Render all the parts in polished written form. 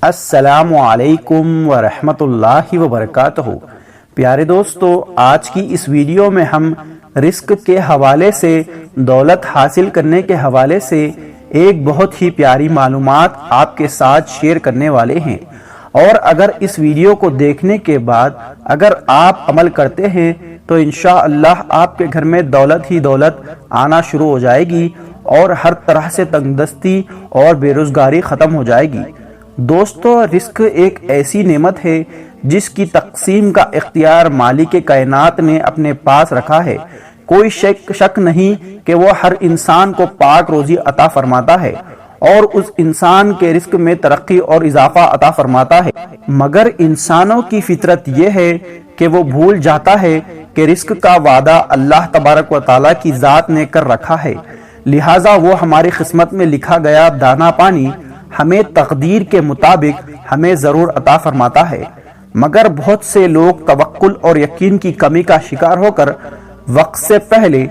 السلام علیکم ورحمۃ اللہ وبرکاتہ۔ پیارے دوستو، آج کی اس ویڈیو میں ہم رزق کے حوالے سے، دولت حاصل کرنے کے حوالے سے ایک بہت ہی پیاری معلومات آپ کے ساتھ شیئر کرنے والے ہیں، اور اگر اس ویڈیو کو دیکھنے کے بعد اگر آپ عمل کرتے ہیں تو انشاءاللہ آپ کے گھر میں دولت ہی دولت آنا شروع ہو جائے گی اور ہر طرح سے تنگ دستی اور بے روزگاری ختم ہو جائے گی۔ دوستو، رزق ایک ایسی نعمت ہے جس کی تقسیم کا اختیار مالک کائنات نے اپنے پاس رکھا ہے۔ کوئی شک نہیں کہ وہ ہر انسان کو پاک روزی عطا فرماتا ہے اور اس انسان کے رزق میں ترقی اور اضافہ عطا فرماتا ہے، مگر انسانوں کی فطرت یہ ہے کہ وہ بھول جاتا ہے کہ رزق کا وعدہ اللہ تبارک و تعالیٰ کی ذات نے کر رکھا ہے، لہٰذا وہ ہماری قسمت میں لکھا گیا دانا پانی ہمیں تقدیر کے مطابق ہمیں ضرور عطا فرماتا ہے، مگر بہت سے لوگ توکل اور یقین کی کمی کا شکار ہو کر وقت سے پہلے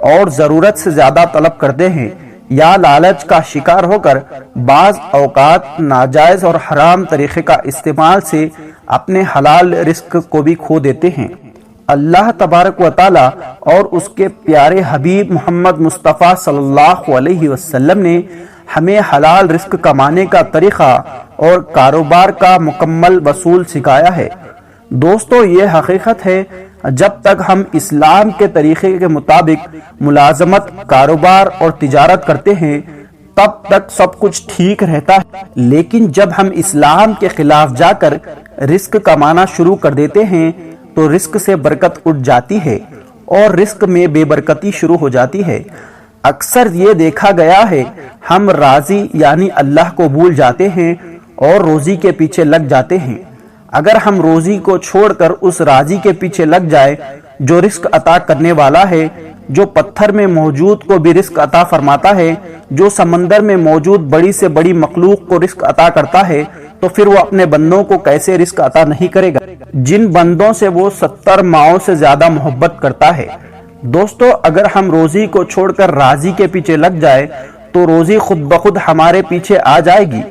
اور ضرورت سے زیادہ طلب کرتے ہیں، یا لالچ کا شکار ہو کر بعض اوقات ناجائز اور حرام طریقے کا استعمال سے اپنے حلال رزق کو بھی کھو دیتے ہیں۔ اللہ تبارک و تعالی اور اس کے پیارے حبیب محمد مصطفیٰ صلی اللہ علیہ وسلم نے ہمیں حلال رزق کمانے کا طریقہ اور کاروبار کا مکمل اصول سکھایا ہے۔ دوستو، یہ حقیقت ہے جب تک ہم اسلام کے طریقے کے مطابق ملازمت، کاروبار اور تجارت کرتے ہیں تب تک سب کچھ ٹھیک رہتا ہے، لیکن جب ہم اسلام کے خلاف جا کر رزق کمانا شروع کر دیتے ہیں تو رزق سے برکت اٹھ جاتی ہے اور رزق میں بے برکتی شروع ہو جاتی ہے۔ اکثر یہ دیکھا گیا ہے ہم راضی یعنی اللہ کو بھول جاتے ہیں اور روزی کے پیچھے لگ جاتے ہیں۔ اگر ہم روزی کو چھوڑ کر اس راضی کے پیچھے لگ جائے جو رزق عطا کرنے والا ہے، جو پتھر میں موجود کو بھی رزق عطا فرماتا ہے، جو سمندر میں موجود بڑی سے بڑی مخلوق کو رزق عطا کرتا ہے، تو پھر وہ اپنے بندوں کو کیسے رزق عطا نہیں کرے گا جن بندوں سے وہ 70 ماؤں سے زیادہ محبت کرتا ہے۔ دوستو، اگر ہم روزی کو چھوڑ کر راضی کے پیچھے لگ جائے تو روزی خود بخود ہمارے پیچھے آ جائے گی۔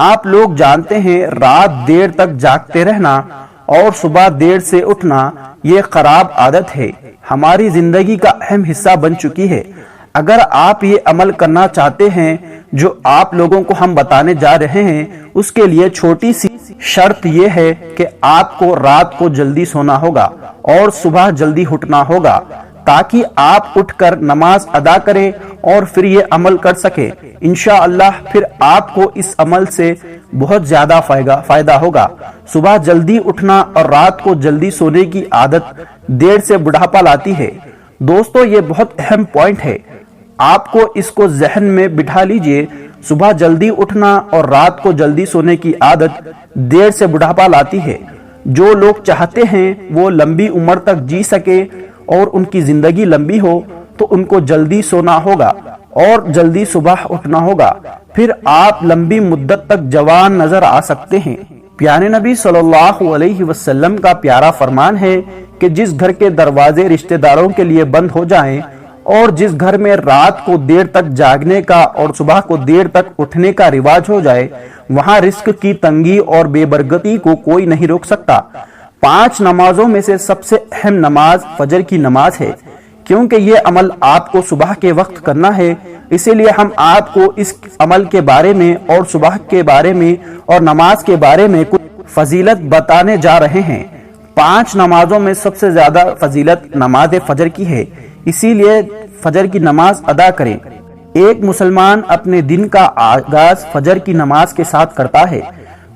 آپ لوگ جانتے ہیں رات دیر تک جاگتے رہنا اور صبح دیر سے اٹھنا یہ خراب عادت ہے، ہماری زندگی کا اہم حصہ بن چکی ہے۔ اگر آپ یہ عمل کرنا چاہتے ہیں جو آپ لوگوں کو ہم بتانے جا رہے ہیں، اس کے لیے چھوٹی سی شرط یہ ہے کہ آپ کو رات کو جلدی سونا ہوگا اور صبح جلدی اٹھنا ہوگا تاکہ آپ اٹھ کر نماز ادا کریں اور پھر یہ عمل کر سکیں۔ انشاءاللہ پھر آپ کو اس عمل سے بہت زیادہ فائدہ ہوگا۔ صبح جلدی اٹھنا اور رات کو جلدی سونے کی عادت دیر سے بڑھاپا لاتی ہے۔ دوستو، یہ بہت اہم پوائنٹ ہے، آپ کو اس کو ذہن میں بٹھا لیجئے۔ صبح جلدی اٹھنا اور رات کو جلدی سونے کی عادت دیر سے بڑھاپا لاتی ہے۔ جو لوگ چاہتے ہیں وہ لمبی عمر تک جی سکے اور ان کی زندگی لمبی ہو تو ان کو جلدی سونا ہوگا اور جلدی صبح اٹھنا ہوگا، پھر آپ لمبی مدت تک جوان نظر آ سکتے ہیں۔ پیارے نبی صلی اللہ علیہ وسلم کا پیارا فرمان ہے کہ جس گھر کے دروازے رشتہ داروں کے لیے بند ہو جائیں اور جس گھر میں رات کو دیر تک جاگنے کا اور صبح کو دیر تک اٹھنے کا رواج ہو جائے، وہاں رزق کی تنگی اور بے برکتی کو کوئی نہیں روک سکتا۔ 5 نمازوں میں سے سب سے اہم نماز فجر کی نماز ہے، کیونکہ یہ عمل آپ کو صبح کے وقت کرنا ہے، اسی لیے ہم آپ کو اس عمل کے بارے میں اور صبح کے بارے میں اور نماز کے بارے میں کچھ فضیلت بتانے جا رہے ہیں۔ 5 نمازوں میں سب سے زیادہ فضیلت نماز فجر کی ہے، اسی لیے فجر کی نماز ادا کریں۔ ایک مسلمان اپنے دن کا آغاز فجر کی نماز کے ساتھ کرتا ہے،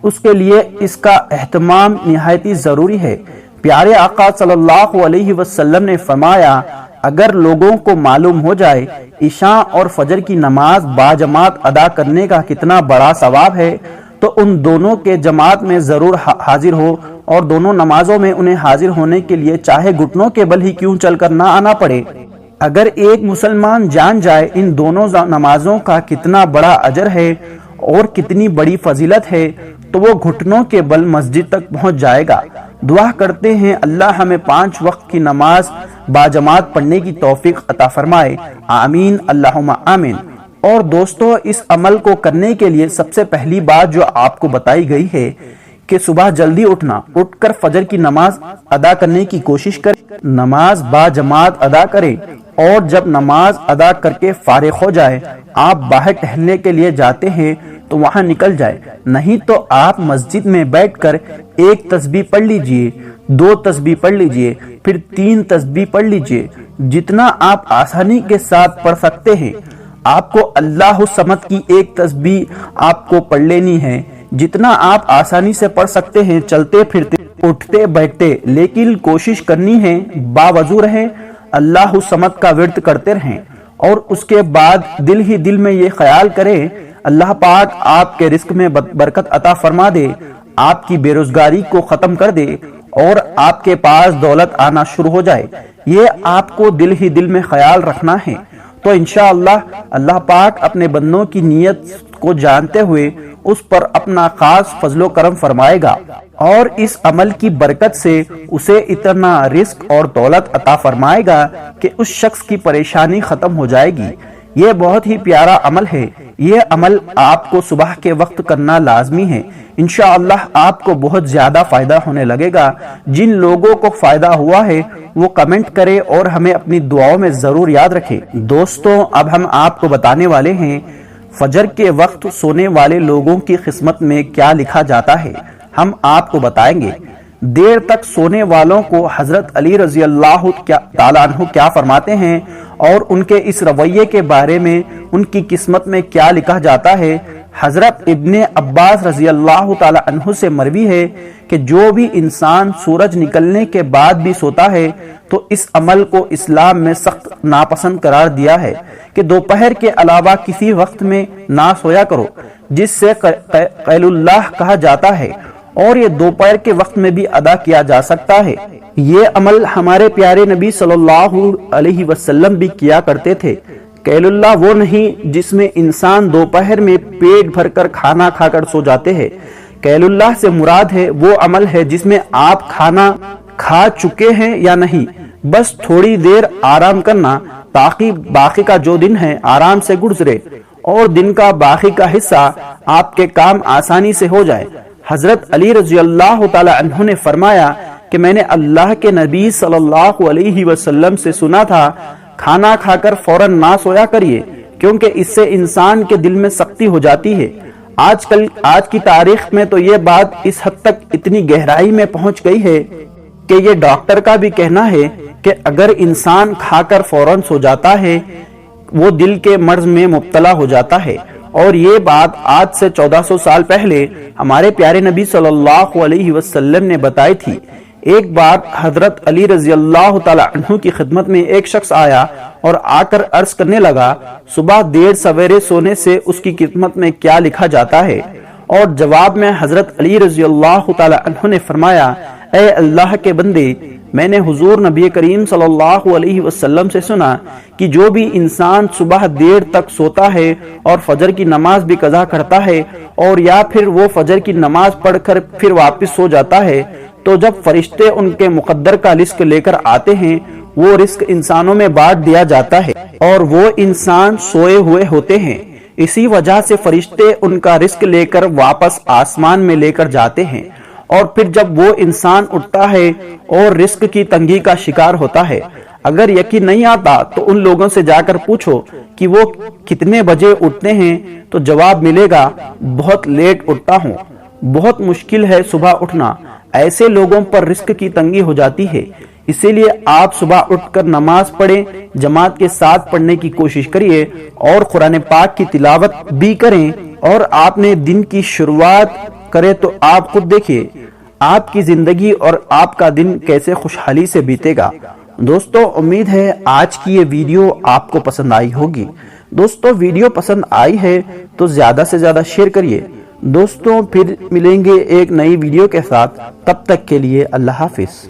اس کے لیے اس کا اہتمام نہایت ضروری ہے۔ پیارے آقا صلی اللہ علیہ وسلم نے فرمایا، اگر لوگوں کو معلوم ہو جائے عشاء اور فجر کی نماز باجماعت ادا کرنے کا کتنا بڑا ثواب ہے تو ان دونوں کے جماعت میں ضرور حاضر ہو، اور دونوں نمازوں میں انہیں حاضر ہونے کے لیے چاہے گھٹنوں کے بل ہی کیوں چل کر نہ آنا پڑے۔ اگر ایک مسلمان جان جائے ان دونوں نمازوں کا کتنا بڑا اجر ہے اور کتنی بڑی فضیلت ہے تو وہ گھٹنوں کے بل مسجد تک پہنچ جائے گا۔ دعا کرتے ہیں اللہ ہمیں 5 وقت کی نماز باجماعت پڑھنے کی توفیق عطا فرمائے، آمین اللہم آمین۔ اور دوستو اس عمل کو کرنے کے لیے سب سے پہلی بات جو آپ کو بتائی گئی ہے کہ صبح جلدی اٹھ کر فجر کی نماز ادا کرنے کی کوشش کریں، نماز با جماعت ادا کریں، اور جب نماز ادا کر کے فارغ ہو جائے، آپ باہر ٹہلنے کے لیے جاتے ہیں تو وہاں نکل جائے، نہیں تو آپ مسجد میں بیٹھ کر 1 تسبیح پڑھ لیجئے، 2 تسبیح پڑھ لیجئے، پھر 3 تسبیح پڑھ لیجئے، جتنا آپ آسانی کے ساتھ پڑھ سکتے ہیں۔ آپ کو اللہ الصمد کی 1 تسبیح آپ کو پڑھ لینی ہے، جتنا آپ آسانی سے پڑھ سکتے ہیں، چلتے پھرتے اٹھتے بیٹھتے، لیکن کوشش کرنی ہے باوضو رہیں، اللہ الصمد کا ورد کرتے رہیں، اور اس کے بعد دل ہی دل میں یہ خیال کریں اللہ پاک آپ کے رزق میں برکت عطا فرما دے، آپ کی بے روزگاری کو ختم کر دے، اور آپ کے پاس دولت آنا شروع ہو جائے۔ یہ آپ کو دل ہی دل میں خیال رکھنا ہے، تو انشاءاللہ اللہ پاک اپنے بندوں کی نیت کو جانتے ہوئے اس پر اپنا خاص فضل و کرم فرمائے گا، اور اس عمل کی برکت سے اسے اتنا رزق اور دولت عطا فرمائے گا کہ اس شخص کی پریشانی ختم ہو جائے گی۔ یہ بہت ہی پیارا عمل ہے، یہ عمل آپ کو صبح کے وقت کرنا لازمی ہے، انشاءاللہ آپ کو بہت زیادہ فائدہ ہونے لگے گا۔ جن لوگوں کو فائدہ ہوا ہے وہ کمنٹ کرے اور ہمیں اپنی دعاؤں میں ضرور یاد رکھے۔ دوستوں اب ہم آپ کو بتانے والے ہیں فجر کے وقت سونے والے لوگوں کی قسمت میں کیا لکھا جاتا ہے، ہم آپ کو بتائیں گے۔ دیر تک سونے والوں کو حضرت علی رضی اللہ تعالیٰ عنہ کیا فرماتے ہیں، اور ان کے اس رویے کے بارے میں ان کی قسمت میں کیا لکھا جاتا ہے۔ حضرت ابن عباس رضی اللہ تعالیٰ عنہ سے مروی ہے کہ جو بھی انسان سورج نکلنے کے بعد بھی سوتا ہے تو اس عمل کو اسلام میں سخت ناپسند قرار دیا ہے کہ دوپہر کے علاوہ کسی وقت میں نہ سویا کرو، جس سے قیل اللہ کہا جاتا ہے، اور یہ دوپہر کے وقت میں بھی ادا کیا جا سکتا ہے۔ یہ عمل ہمارے پیارے نبی صلی اللہ علیہ وسلم بھی کیا کرتے تھے۔ قیل اللہ وہ نہیں جس میں انسان دوپہر میں پیٹ بھر کر کھانا کھا کر سو جاتے ہیں، قیل اللہ سے مراد ہے وہ عمل ہے جس میں آپ کھانا کھا چکے ہیں یا نہیں، بس تھوڑی دیر آرام کرنا تاکہ باقی کا جو دن ہے آرام سے گزرے اور دن کا باقی کا حصہ آپ کے کام آسانی سے ہو جائے۔ حضرت علی رضی اللہ تعالی عنہ نے فرمایا کہ میں نے اللہ کے نبی صلی اللہ علیہ وسلم سے سنا تھا کھانا کھا کر فوراً نہ سویا کریے، کیونکہ اس سے انسان کے دل میں سختی ہو جاتی ہے۔ آج کی تاریخ میں تو یہ بات اس حد تک اتنی گہرائی میں پہنچ گئی ہے کہ یہ ڈاکٹر کا بھی کہنا ہے کہ اگر انسان کھا کر فوراً سو جاتا ہے وہ دل کے مرض میں مبتلا ہو جاتا ہے، اور یہ بات آج سے 1400 سال پہلے ہمارے پیارے نبی صلی اللہ علیہ وسلم نے بتائی تھی۔ ایک بار حضرت علی رضی اللہ تعالی عنہ کی خدمت میں ایک شخص آیا اور آ کر عرض کرنے لگا صبح دیر سویرے سونے سے اس کی قسمت میں کیا لکھا جاتا ہے، اور جواب میں حضرت علی رضی اللہ تعالی عنہ نے فرمایا اے اللہ کے بندے، میں نے حضور نبی کریم صلی اللہ علیہ وسلم سے سنا کہ جو بھی انسان صبح دیر تک سوتا ہے اور فجر کی نماز بھی قضا کرتا ہے، اور یا پھر وہ فجر کی نماز پڑھ کر پھر واپس سو جاتا ہے، تو جب فرشتے ان کے مقدر کا رزق لے کر آتے ہیں وہ رزق انسانوں میں بانٹ دیا جاتا ہے، اور وہ انسان سوئے ہوئے ہوتے ہیں، اسی وجہ سے فرشتے ان کا رزق لے کر واپس آسمان میں لے کر جاتے ہیں، اور پھر جب وہ انسان اٹھتا ہے اور رزق کی تنگی کا شکار ہوتا ہے، اگر یقین نہیں آتا تو ان لوگوں سے جا کر پوچھو کہ وہ کتنے بجے اٹھتے ہیں، تو جواب ملے گا بہت لیٹ اٹھتا ہوں، بہت مشکل ہے صبح اٹھنا۔ ایسے لوگوں پر رزق کی تنگی ہو جاتی ہے، اسی لیے آپ صبح اٹھ کر نماز پڑھیں، جماعت کے ساتھ پڑھنے کی کوشش کریے، اور قرآن پاک کی تلاوت بھی کریں، اور آپ نے دن کی شروعات کرے تو آپ خود دیکھیے آپ کی زندگی اور آپ کا دن کیسے خوشحالی سے بیتے گا۔ دوستو امید ہے آج کی یہ ویڈیو آپ کو پسند آئی ہوگی۔ دوستو ویڈیو پسند آئی ہے تو زیادہ سے زیادہ شیئر کریے۔ دوستو پھر ملیں گے ایک نئی ویڈیو کے ساتھ، تب تک کے لیے اللہ حافظ۔